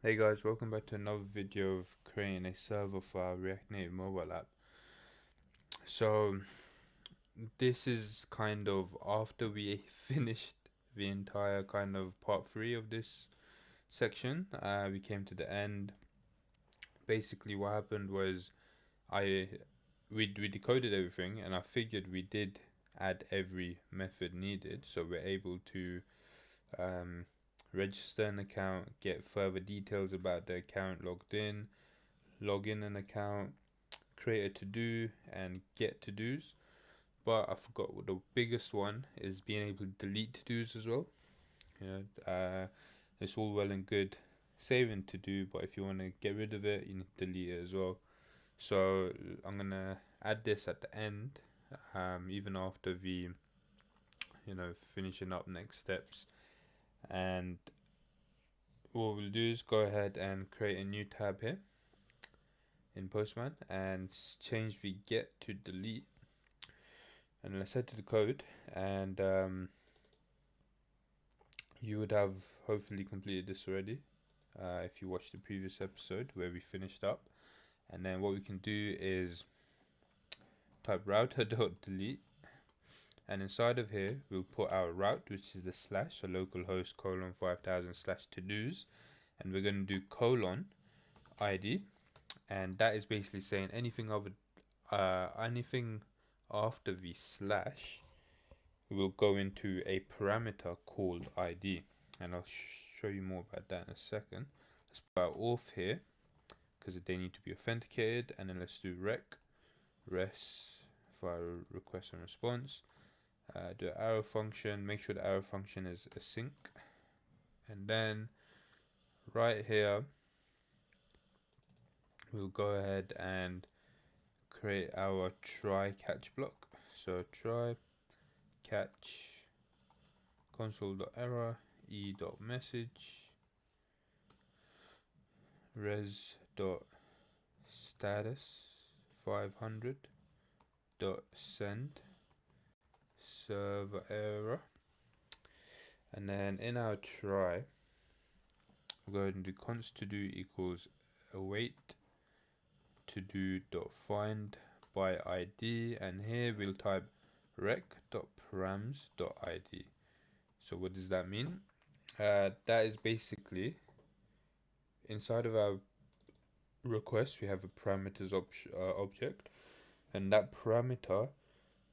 Hey guys, welcome back to another video of creating a server for our React Native mobile app. So this is kind of after we finished the entire kind of part 3 of this section. We came to the end. Basically what happened was I we decoded everything, and I figured we did add every method needed, so we're able to um, register an account, get further details about the account logged in, log in an account, create a to-do, and get to-dos. But I forgot what the biggest one is: being able to delete to-dos as well. It's all well and good saving to-do, but if you want to get rid of it, you need to delete it as well. So I'm gonna add this at the end, even after the finishing up next steps. And what we'll do is go ahead and create a new tab here in Postman and change the get to delete, and let's head to the code. And you would have hopefully completed this already if you watched the previous episode where we finished up. And then what we can do is type router.delete, and inside of here we'll put our route, which is the slash, so localhost :5000 slash to-dos, and we're going to do colon id, and that is basically saying anything after the slash will go into a parameter called id, and I'll show you more about that in a second. Let's put our auth here because they need to be authenticated, and then let's do res for our request and response. Do an arrow function, make sure the arrow function is async, and then right here we'll go ahead and create our try catch block. So try catch console.error e.message res.status 500.send server error. And then in our try, we'll go ahead and do const to do equals await to do dot find by id, and here we'll type rec.params.id. So what does that mean? That is basically inside of our request we have a parameters object, and that parameter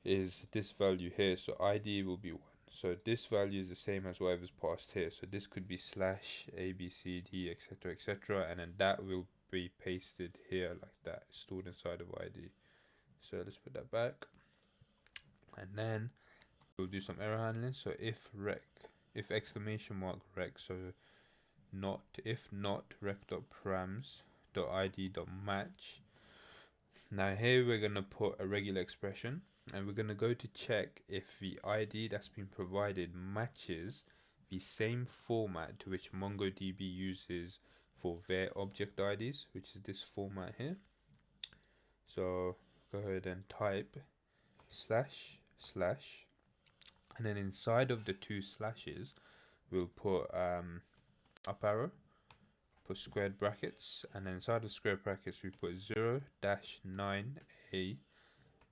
is this value here. So id will be 1, so this value is the same as whatever's passed here. So this could be slash abcd, etc, etc, and then that will be pasted here like that, stored inside of id. So let's put that back, and then we'll do some error handling. So if exclamation mark rec, so not rec.params.id.match. Now here we're going to put a regular expression, and we're going to go to check if the id that's been provided matches the same format to which mongoDB uses for their object IDs, which is this format here. So go ahead and type slash slash, and then inside of the two slashes we'll put up arrow, put squared brackets, and then inside of square brackets we put 0-9a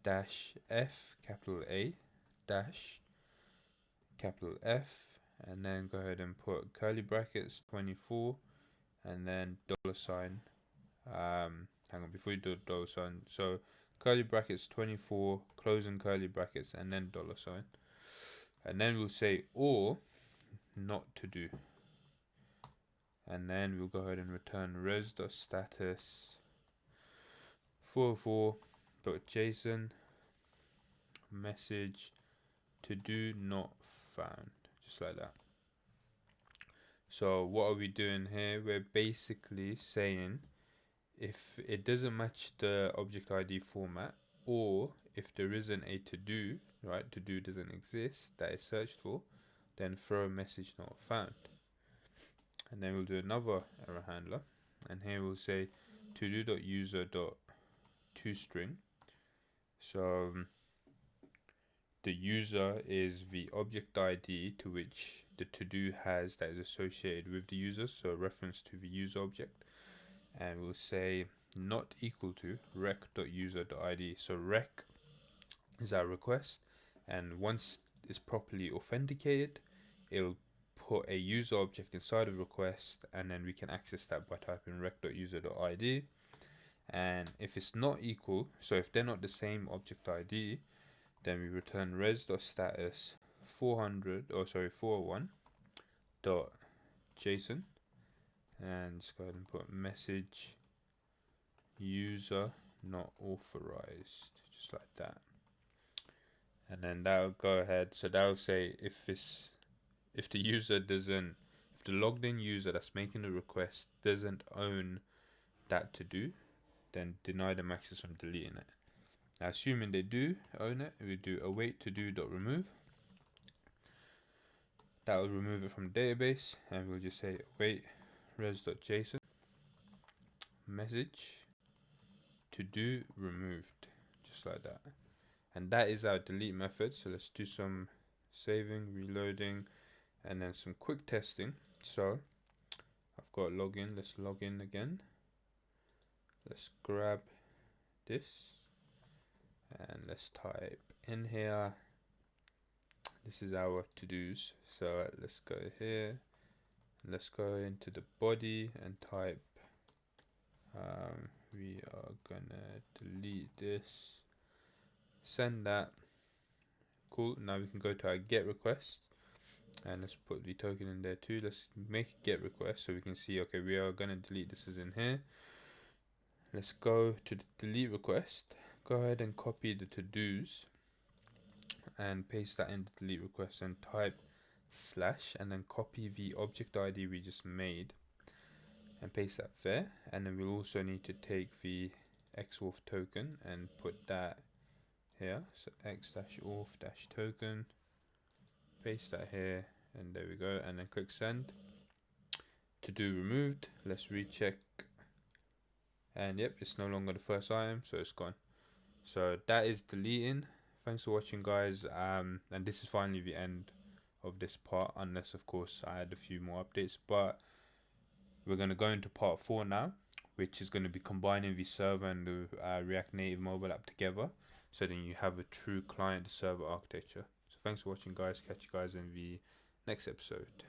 -f capital A dash capital F, and then go ahead and put curly brackets 24, and then $sign. Hang on, before you do $sign, so curly brackets 24, closing curly brackets, and then $sign, and then we'll say or not to do, and then we'll go ahead and return res.status 404.json message to do not found, just like that. So what are we doing here? We're basically saying if it doesn't match the object ID format, or if there isn't a to-do, right, to-do doesn't exist that is searched for, then throw a message not found. And then we'll do another error handler, and here we'll say to-do.user.toString. So the user is the object ID to which the to-do has that is associated with the user, so a reference to the user object, and we'll say not equal to rec.user.id. So rec is our request, and once it's properly authenticated, it'll put a user object inside of request, and then we can access that by typing rec.user.id. And if it's not equal, so if they're not the same object ID, then we return res.status 401.json, and just go ahead and put message user not authorized, just like that. And then that'll go ahead, so that'll say if the user doesn't, if the logged in user that's making the request doesn't own that to do, then deny them access from deleting it. Now, assuming they do own it, we do await to do.remove. That will remove it from the database, and we'll just say await res.json message to do removed, just like that. And that is our delete method. So let's do some saving, reloading, and then some quick testing. So I've got login. Let's log in again. Let's grab this and let's type in here. This is our to-dos. So let's go here. Let's go into the body and type we are gonna delete this, send that. Cool. Now we can go to our get request, and let's put the token in there too. Let's make a get request so we can see, okay, we are gonna delete this is in here. Let's go to the delete request, go ahead and copy the to-dos and paste that in the delete request, and type / and then copy the object ID we just made and paste that there. And then we'll also need to take the xauth token and put that here, so x-auth-token, paste that here, and there we go, and then click send. To do removed, let's recheck, and yep, it's no longer the first item, so it's gone. So that is deleting. Thanks for watching, guys, and this is finally the end of this part, unless of course I had a few more updates. But we're going to go into part 4 now, which is going to be combining the server and the React Native mobile app together, so then you have a true client server architecture. So thanks for watching, guys. Catch you guys in the next episode.